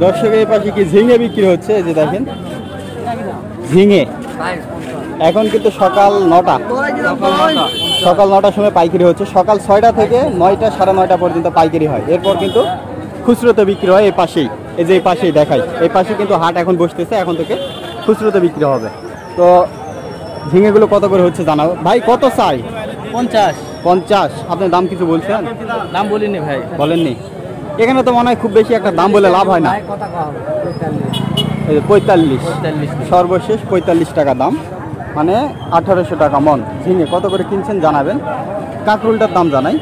দর্শক এই পাশে কি ঝিঙে বিক্রি হচ্ছে, এই যে দেখেন ঝিঙে। এখন কিন্তু সকাল 9টা, সকাল 9টার সময় পাইকারি হচ্ছে। সকাল 6টা থেকে 9টা, 9:30 পর্যন্ত পাইকারি হয়। এরপর কিন্তু খুচরোতে বিক্রি হয় এই পাশেই, এই যে এই পাশেই দেখাই, এই পাশে কিন্তু হাট এখন বসতেছে, এখন থেকে খুচরোতে বিক্রি হবে। তো ঝিঙেগুলো কত করে হচ্ছে জানাবো। ভাই কত চাই? 50। আপনার দাম কিছু বলছেন? দাম বলিনি ভাই। বলেননি? এখানে তো মনে হয় খুব বেশি একটা দাম বলে লাভ হয় না। 45, সর্বশেষ 45 টাকা দাম, মানে 1800 টাকা মন। ঝিঙে কত করে কিনছেন জানাবেন। কাঁকরোলটার দাম জানাই।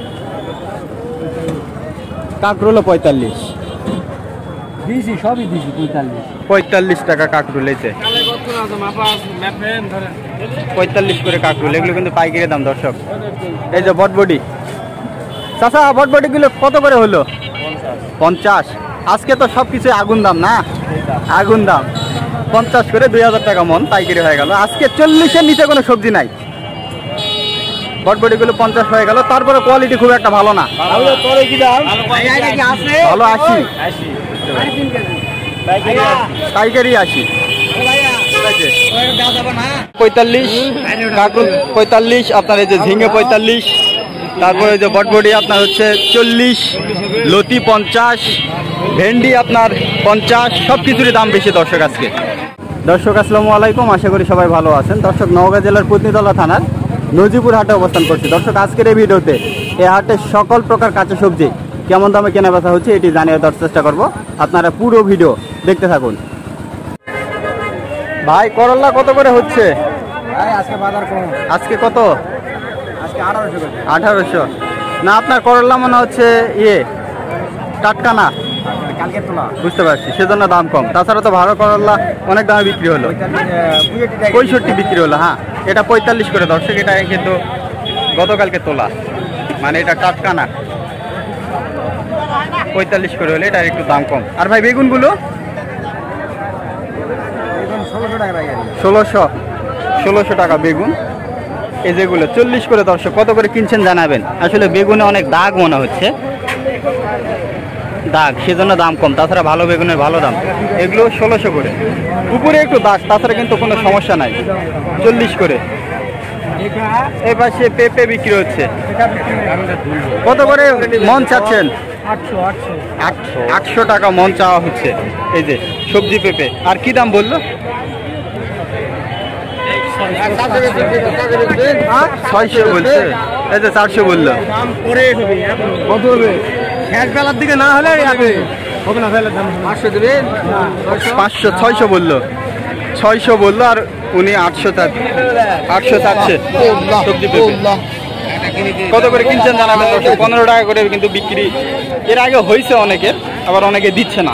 কাঁকরোলও 45, সবই দিছি 45 টাকা কাঁকরোল। এই যে 45 করে কাঁকরোল, এগুলো কিন্তু পাইকারি দাম দর্শক। এই যে বটবডি, চাচা বটবডিগুলো কত করে হলো? 50। আজকে তো সব কিছু আগুন দাম না, আগুন দাম। 50 করে 2000 টাকা মন পাইকারি হয়ে গেল। আজকে 40-এর নিচে কোনো সবজি নাই। বটবডিগুলো 50 হয়ে গেল। তারপরে কোয়ালিটি খুব একটা ভালো না। ভালো 80, পাইকারি 80, 45 কাঁকরোল 45, আপনার এই যে ঝিঙে 45, তারপরে যে বটবডি আপনার হচ্ছে 40, লতি 50, ভেন্ডি আপনার 50। সব কিছুরই দাম বেশি দর্শক আজকে। দর্শক আসসালামু আলাইকুম, আশা করি সবাই ভালো আছেন। দর্শক নওগাঁ জেলার পুতনিতলা থানার নজিপুর হাটে অবস্থান করছি। দর্শক আজকের এই ভিডিওতে এই হাটে সকল প্রকার কাঁচা সবজি কেমন দামে কেনা বেচা হচ্ছে এটি জানিয়ে দেওয়ার চেষ্টা করব। আপনারা পুরো ভিডিও দেখতে থাকুন। ভাই করলা কত করে হচ্ছে? আজকে বাজার কম। আজকে কত? আজকে 1800 করে। 1800 না, আপনার করলা মনে হচ্ছে টাটকা না, কালকে তোলা। বুঝতে পারছি, সেজন্য দাম কম। তাছাড়া তো ভালো করলা অনেক দামে বিক্রি হলো, 65 বিক্রি হলো। হ্যাঁ, এটা 45 করে দর্শক। এটা কিন্তু গতকালকে তোলা, মানে এটা টাটকা না। 45 করে হলে এটা একটু দাম কম। আর ভাই বেগুনগুলো 1600 টাকা বেগুন। এই যেগুলো 40 করে দর্শক। কত করে কিনছেন জানাবেন। আসলে বেগুনে অনেক দাগ মনে হচ্ছে, দাগ, সেজন্য দাম কম। তাছাড়া ভালো বেগুনের ভালো দাম। এগুলো 1600 করে। উপরে একটু দাগ, তাছাড়া কিন্তু কোনো সমস্যা নাই। 40 করে। এই পাশে পেঁপে বিক্রি হচ্ছে। কত করে মন চাচ্ছেন? 800 টাকা মন চাওয়া হচ্ছে। এই যে সবজি পেঁপে। আর কি দাম বললো? 600 বলছে। এই যে 400 বললো। কত হবে? শেষ বেলার দিকে না হলে হবে না। 500 দেবেন? 500, 600 বললো। 600 বললো, আর উনি 800 চাচ্ছে সবজি পেঁপে। কত করে কিনছেন জানাবেন। 15 টাকা করে কিন্তু বিক্রি এর আগে হয়েছে অনেকের, আবার অনেকে দিচ্ছে না।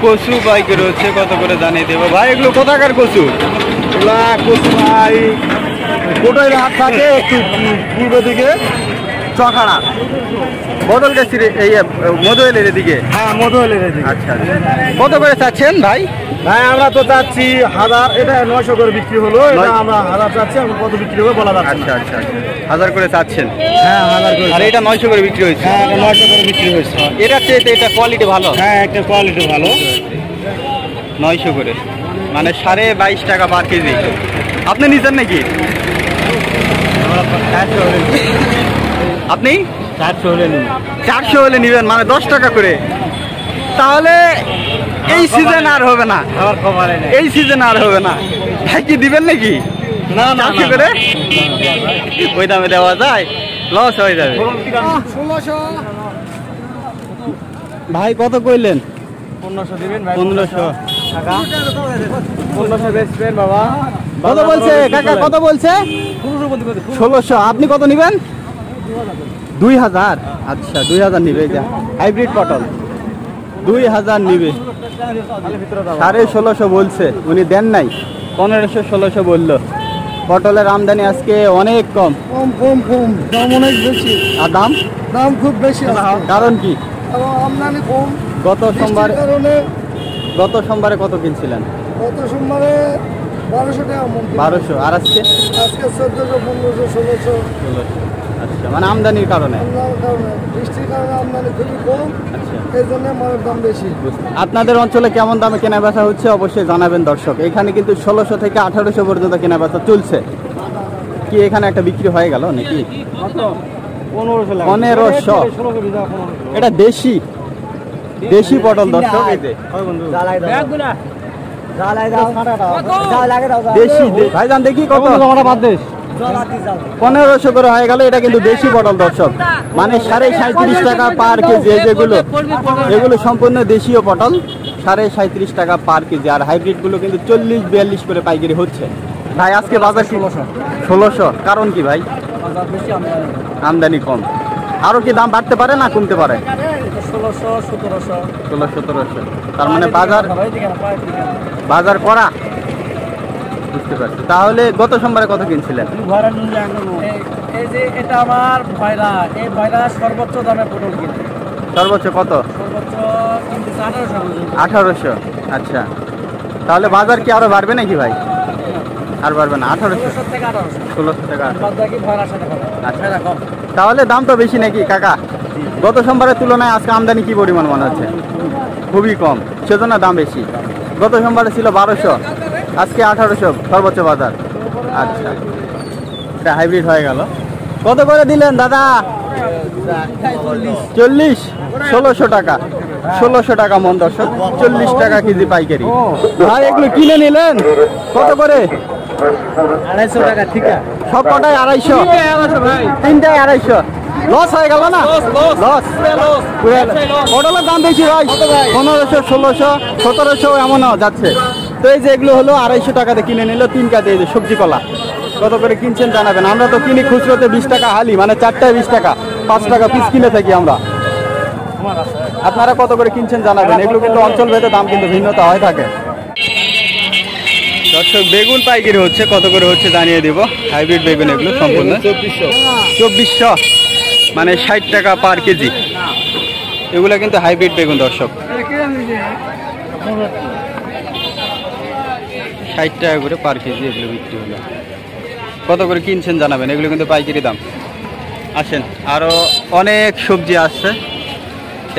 কচু পাইকারি হচ্ছে, কত করে জানিয়ে দেবো ভাই। এগুলো কোথাকার কচু? কচু ভাই কোটাই হাট থাকে একটু পূর্ব দিকে, চখাড়া বদল গেছি এই মধুয়েলের দিকে। হ্যাঁ, মধুয়েলের দিকে। আচ্ছা, কত করে চাচ্ছেন ভাই? ভাই আমরা তো চাচ্ছি 1000, এটা 900 করে বিক্রি হলো। এটা আমরা 1000 চাচ্ছি, আমরা কত বিক্রি হবে বলা যাচ্ছে না। আচ্ছা, 1000 করে চাচ্ছেন। হ্যাঁ, 1000 করে। আর এটা 900 করে বিক্রি হয়েছে। হ্যাঁ, এটা 900 করে বিক্রি হয়েছে। এটার চেয়ে এটা কোয়ালিটি ভালো। হ্যাঁ, একটা কোয়ালিটি ভালো। 900 করে, মানে 22.5 টাকা পার কেজি। আপনি নিচ্ছেন নাকি? আপনি 400 হলে নিন। 400 হলে নিবেন, মানে 10 টাকা করে। তাহলে এই সিজন আর হবে না, এই সিজন আর হবে না। ভাই কি দিবেন নাকি? না, 400 করে ওই দামে দেওয়া যায়, লস হয়ে যাবে। 1600 ভাই কত কইলেন? 1500 দিবেন ভাই। 1500 টাকা 1500 বেচবেন বাবা। কত বলছে কাকা? কত বলছে? 1600। আপনি কত নিবেন? 2000। আচ্ছা, 2000 নিবে। যা হাইব্রিড পটল 2000 নিবে। 1650 বলছে, উনি দেন নাই। 1500-1600 বললো। পটলের আমদানি আজকে অনেক কম। দাম অনেক বেশি। আর দাম খুব বেশি। কারণ কি? আমদানি কম। গত সোমবারে কত কিনছিলেন? গত সোমবারে 1200 টাকা মন। 1200। আর আজকে? আজকে 1400, 1500, 1600। আচ্ছা, আচ্ছা, মানে আমদানির কারণে। বৃষ্টির কারণে আমদানি খুবই কম, এই জন্য মালের দাম বেশি। আপনাদের অঞ্চলে কেমন দামে কেনা বেচা হচ্ছে অবশ্যই জানাবেন দর্শক। এখানে কিন্তু 1600 থেকে 1800 পর্যন্ত কেনা বেচা চলছে। কি এখানে একটা বিক্রি হয়ে গেল নাকি? 1500। এটা দেশি দেশি পটল দর্শক। এই যে দেশি ভাইজান দেখি কত? 1500 করে হয়ে গেল। এটা কিন্তু দেশি পটল দর্শক, মানে 37.5 টাকা পার কেজি। এগুলো সম্পূর্ণ দেশীয় পটল, 37.5 টাকা পার কেজি। আর হাইব্রিড গুলো কিন্তু 40-42 করে পাইকারি হচ্ছে। ভাই আজকে বাজার 1600, কারণ কি ভাই? আমদানি কম। আরো কি দাম বাড়তে পারে না কমতে পারে? 1600-1700। তার মানে বাজার করা, বুঝতে পারছি। তাহলে গত সোমবারে কত কিনছিলেন? এই যে এটা আমার ভাইরা, এই ভাইরা সর্বোচ্চ দামে পটল কিনে। সর্বোচ্চ কত? সর্বোচ্চ কিনতেছে 1800। আচ্ছা, তাহলে বাজার কি আরো বাড়বে নাকি ভাই? আর বাড়বে না? 1800 থেকে 1800। 1600 টাকা। বাদবাকি ভাইরার সাথে কথা। আচ্ছা, তাহলে দাম তো বেশি নাকি কাকা? গত সোমবারের তুলনায় আজকে আমদানি কি পরিমাণ মনে হচ্ছে? খুবই কম, সেজন্য দাম বেশি। গত সোমবারে ছিল 1200, আজকে 1800 সর্বোচ্চ বাজার। আচ্ছা, এটা হাইব্রিড হয়ে গেল। কত করে দিলেন দাদা? 40। 1600 টাকা। 1600 টাকা মন দর্শক, 40 টাকা কেজি পাইকারি। ভাই এগুলো কিনে নিলেন কত করে? 250 টাকা। ঠিক আছে, সব কটাই 250? তিনটায় 250। লস হয়ে গেল না? লস। পটলের দাম বেশি ভাই, 1500, 1600, 1700 এমনও যাচ্ছে। তো এই যে এগুলো হলো 250 টাকাতে কিনে নিল 3 কাতে। এই যে সবজি কলা কত করে কিনছেন জানাবেন। আমরা তো কিনি খুচরোতে 20 টাকা হালি, মানে 4টায় 20 টাকা, 5 টাকা পিস কিনে থাকি আমরা। আপনারা কত করে কিনছেন জানাবেন। এগুলো কিন্তু অঞ্চল ভেদে দাম কিন্তু ভিন্নতা হয়ে থাকে। দর্শক বেগুন পাইকারি হচ্ছে, কত করে হচ্ছে জানিয়ে দেব। হাইব্রিড বেগুন এগুলো সম্পূর্ণ 2400, মানে 60 টাকা পার কেজি। এগুলো কিন্তু হাইব্রিড বেগুন দর্শক, 60 টাকা করে পার কেজি এগুলো বিক্রি হলো। কত করে কিনছেন জানাবেন। এগুলো কিন্তু পাইকারি দাম। আসেন, আরও অনেক সবজি আসছে,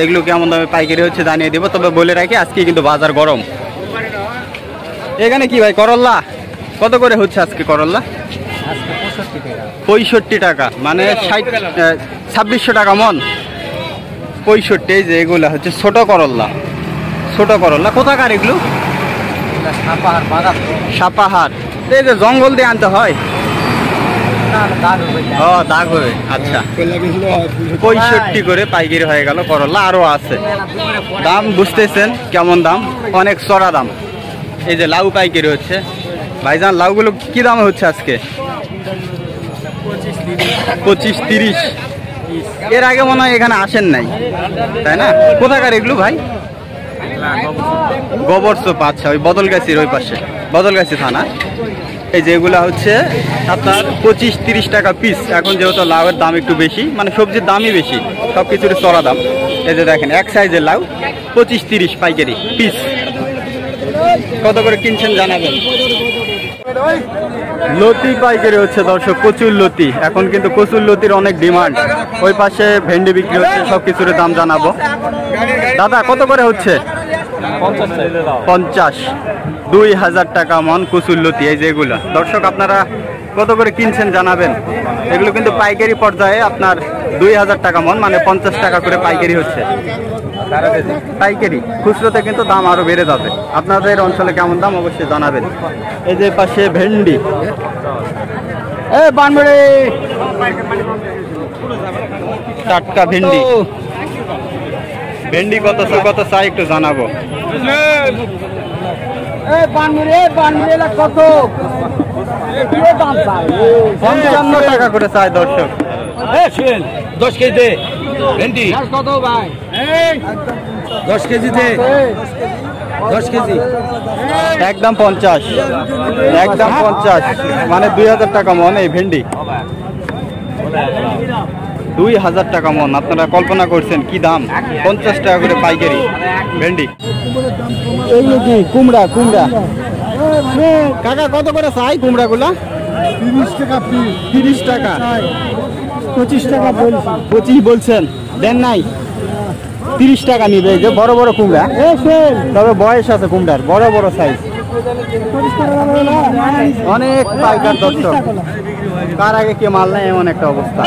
এগুলো কেমন দামে পাইকারি হচ্ছে জানিয়ে দেবো। তবে বলে রাখি আজকে কিন্তু বাজার গরম। এখানে কি ভাই করল্লা কত করে হচ্ছে আজকে? করল্লা 65 টাকা, মানে 2600 টাকা মন। 65। এই যে এগুলা হচ্ছে ছোট করল্লা, ছোট করল্লা। কোথাকার এগুলো? সাপাহার। এই যে জঙ্গল দিয়ে আনতে হয়? ও, দাগ হবে। আচ্ছা, 65 করে পাইকারি হয়ে গেল করল্লা। আরো আছে, দাম বুঝতেছেন কেমন দাম, অনেক চড়া দাম। এই যে লাউ পাইকারি হচ্ছে। ভাইজান লাউগুলো কি দামে হচ্ছে আজকে? 25-30। এর আগে মনে হয় এখানে আসেন নাই, তাই না? কোথাকার এগুলো ভাই? গোবরচোপ। আচ্ছা, ওই বদলগাছির ওই পাশে, বদলগাছি থানা। এই যে এগুলা হচ্ছে আপনার 25-30 টাকা পিস। এখন যেহেতু লাউয়ের দাম একটু বেশি, মানে সবজির দামই বেশি, সব কিছুর চড়া দাম। এই যে দেখেন এক সাইজের লাউ 25-30 পাইকারি পিস। কত করে কিনছেন জানাবেন। লতি পাইকারি হচ্ছে দর্শক, কচুর লতি। এখন কিন্তু কচুর লতির অনেক ডিমান্ড। ওই পাশে ভেন্ডি বিক্রি হচ্ছে, সব কিছুর দাম জানাবো। দাদা কত করে হচ্ছে? 50। 2000 টাকা মন কচুর লতি। এই যে এগুলো দর্শক আপনারা কত করে কিনছেন জানাবেন। এগুলো কিন্তু পাইকারি পর্যায়ে আপনার 2000 টাকা মন, মানে 50 টাকা করে পাইকারি হচ্ছে। পাইকারি, খুচরোতে কিন্তু দাম আরো বেড়ে যাবে। আপনাদের অঞ্চলে কেমন দাম অবশ্যই জানাবেন। এই যে পাশে ভেন্ডি, টাটকা ভেন্ডি। ভেন্ডি কত চাই একটু জানাবো। 55 টাকা করে চাই দর্শক। 10 কেজি ভেন্ডি কত ভাই? 10 কেজিতে 10 কেজি একদম 50, একদম 50, মানে 2000 টাকা মন এই ভেন্ডি। 2000 টাকা মন। আপনারা কল্পনা করছেন কি দাম? 50 টাকা করে পাইকারি ভেন্ডি। এই কি কুমড়া? কুমড়া কাকা কত করে চাই কুমড়া গুলা? 30 টাকা পিস। 30 টাকা। 25 টাকা বলছি। 25 বলছেন, দেন নাই? 30 টাকা নিবে। এই যে বড় বড় কুমড়া, তবে বয়স আছে কুমড়ার, বড় বড় সাইজ। অনেক পাইকার দর্শক, কার আগে কে মাল নেয় এমন একটা অবস্থা।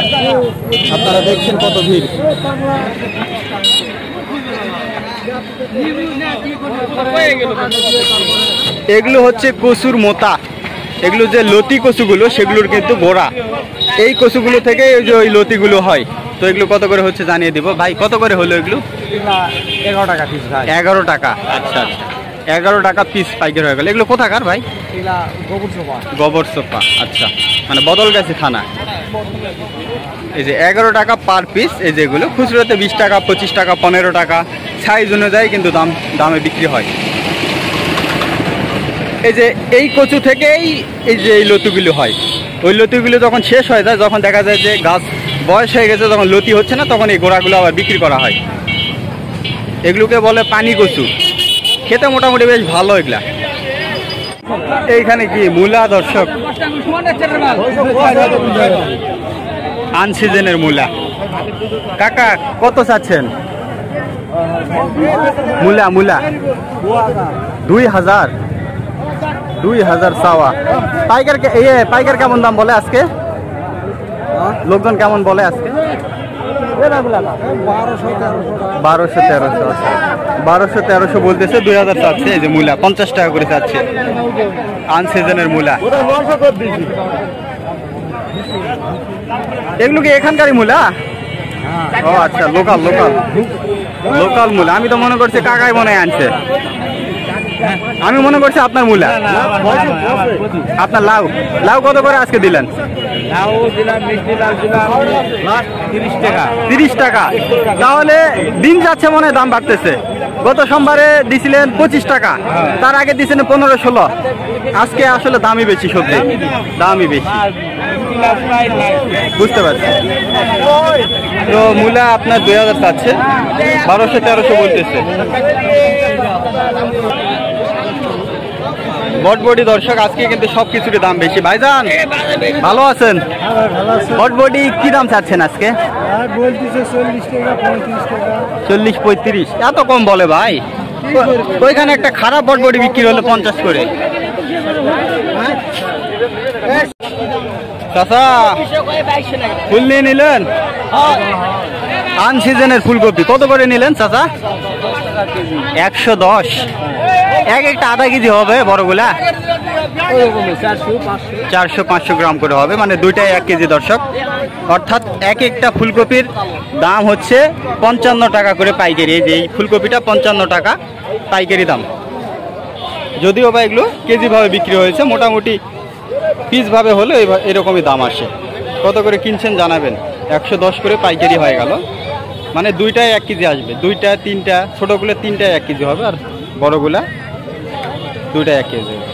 আপনারা দেখছেন কত ভিড়। এগুলো হচ্ছে কচুর মোতা, এগুলো যে লতি কচুগুলো সেগুলোর কিন্তু গোড়া। এই কচুগুলো থেকে ওই লতিগুলো হয়। তো এগুলো কত করে হচ্ছে জানিয়ে দিব। ভাই কত করে হলো এগুলো? 11 টাকা পিস ভাই। 11 টাকা। আচ্ছা আচ্ছা, 11 টাকা পিস পাইকারি হয়ে গেল। এগুলো কোথাকার ভাই? এগুলা গোবর সোপা। গোবর সোপা, আচ্ছা, মানে বদলগাছি থানা। এই যে 11 টাকা পার পিস। এই যেগুলো খুচরোতে 20 টাকা, 25 টাকা, 15 টাকা, সাইজ অনুযায়ী কিন্তু দামে বিক্রি হয়। এই যে এই কচু থেকেই এই যে এই লতিগুলো হয়। ওই লতিগুলো যখন শেষ হয়ে যায়, যখন দেখা যায় যে গাছ বয়স হয়ে গেছে, যখন লতি হচ্ছে না, তখন এই গোড়াগুলো আবার বিক্রি করা হয়। এগুলোকে বলে পানি কচু, খেতে মোটামুটি বেশ ভালো এগুলা। এইখানে কি মূলা দর্শক, আনসিজনের মূলা। কাকা কত চাচ্ছেন মূলা? মূলা 2000। 2000 চাওয়া। পাইকার কেমন দাম বলে আজকে? লোকজন কেমন বলে আজকে? 1200-1300 বলতেছে, 2000 চাচ্ছে। এই যে মূলা 50 টাকা করে চাচ্ছে, আনসিজনের মূলা। এগুলো কি এখানকারই মূলা? ও আচ্ছা, লোকাল মূলা। আমি তো মনে করছি কাকাই মনে আনছে, আমি মনে করছি আপনার মূলা। আপনার লাউ কত করে আজকে দিলেন? 30 টাকা। তাহলে দিন যাচ্ছে মনে হয় দাম বাড়তেছে। গত সোমবারে দিছিলেন 25 টাকা, তার আগে দিছিলেন 15-16। আজকে আসলে দামই বেশি, সবজি দামই বেশি, বুঝতে পারছি। তো মূলা আপনার 2000 চাচ্ছে, 1200-1300 বলতেছে। বটবডি দর্শক আজকে কিন্তু সবকিছুর দাম বেশি। ভাইজান ভালো আছেন? বটবডি কি দাম চাচ্ছেন আজকে? 40-35। এত কম বলে ভাই? ওইখানে একটা খারাপ বটবডি বিক্রি হলো 50 করে। চাচা ফুল নিয়ে নিলেন? আনসিজনের ফুলকপি কত করে নিলেন চাচা? 110। এক একটা আধা কেজি হবে বড়গুলা? 400-500 গ্রাম করে হবে, মানে দুইটাই 1 কেজি দর্শক। অর্থাৎ এক একটা ফুলকপির দাম হচ্ছে 55 টাকা করে পাইকারি। এই যে এই ফুলকপিটা 55 টাকা পাইকারি দাম। যদিও বা এগুলো কেজি ভাবে বিক্রি হয়েছে, মোটামুটি পিস ভাবে হলে এরকমই দাম আসে। কত করে কিনছেন জানাবেন। 110 করে পাইকারি হয়ে গেল, মানে দুইটাই 1 কেজি আসবে। 2টা 3টা, ছোটগুলো 3টায় 1 কেজি হবে, আর বড়গুলা 2টায় 1 কেজি হবে।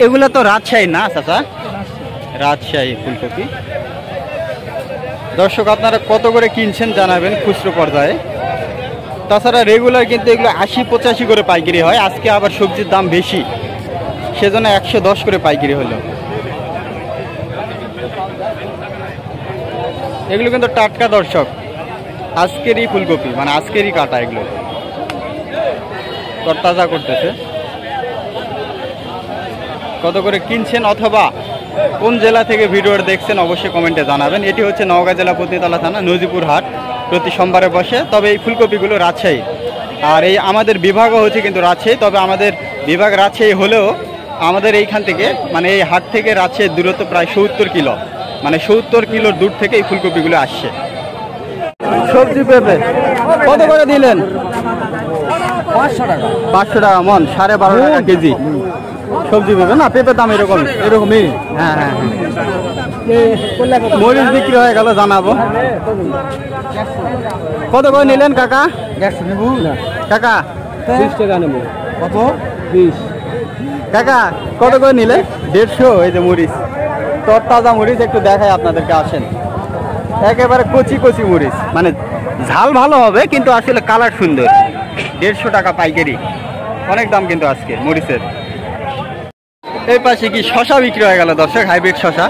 এগুলা তো রাজশাহী না চাচা? রাজশাহী ফুলকপি। দর্শক আপনারা কত করে কিনছেন জানাবেন খুচরো পর্যায়ে। তাছাড়া রেগুলার কিন্তু এগুলো 80-85 করে পাইকারি হয়। আজকে আবার সবজির দাম বেশি, সেজন্য 110 করে পাইকারি হলো। এগুলো কিন্তু টাটকা দর্শক, আজকেরই ফুলকপি, মানে আজকেরই কাটা। এগুলো তরতাজা করতেছে। কত করে কিনছেন অথবা কোন জেলা থেকে ভিডিওটা দেখছেন অবশ্যই কমেন্টে জানাবেন। এটি হচ্ছে নওগাঁ জেলা পত্নীতলা থানা নজিপুর হাট, প্রতি সোমবারে বসে। তবে এই ফুলকপিগুলো রাজশাহী, আর এই আমাদের বিভাগও হচ্ছে কিন্তু রাজশাহী। তবে আমাদের বিভাগ রাজশাহী হলেও আমাদের এইখান থেকে, মানে এই হাট থেকে রাজশাহীর দূরত্ব প্রায় 70 কিলো, মানে 70 কিলোর দূর থেকে এই ফুলকপিগুলো আসছে। সবজি পেঁপে কত করে দিলেন? 500 টাকা। 500 টাকা মন, 12.5 টাকা কেজি। সবজি পেঁপে না, পেঁপের দাম এরকমই। হ্যাঁ হ্যাঁ, মরিচ বিক্রি হয়ে গেল, জানাবো। কত করে নিলেন কাকা? 100 নেব কাকা 20 টাকা নেব। কত? 20। কাকা কত করে নিলে? 150। এই যে মরিচ, তরতাজা মরিচ, একটু দেখাই আপনাদেরকে, আসেন। একেবারে কচি কচি মরিচ, মানে ঝাল ভালো হবে কিন্তু আসলে কালার সুন্দর। 150 টাকা পাইকারি, অনেক দাম কিন্তু আজকে মরিচের। এই পাশে কি শশা বিক্রি হয়ে গেল দর্শক, হাইব্রিড শশা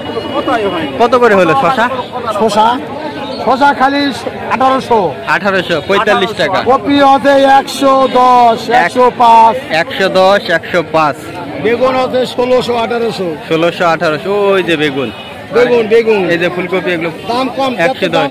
কত করে হলো শশা? শশা খালি 1800, 1845 টাকা। কপি হচ্ছে 110, 105, 110, 105, বেগুন হচ্ছে 1600, 1800, 1600, 1800। ওই যে বেগুন, বেগুন এই যে ফুলকপি, এগুলো দাম কম, 110।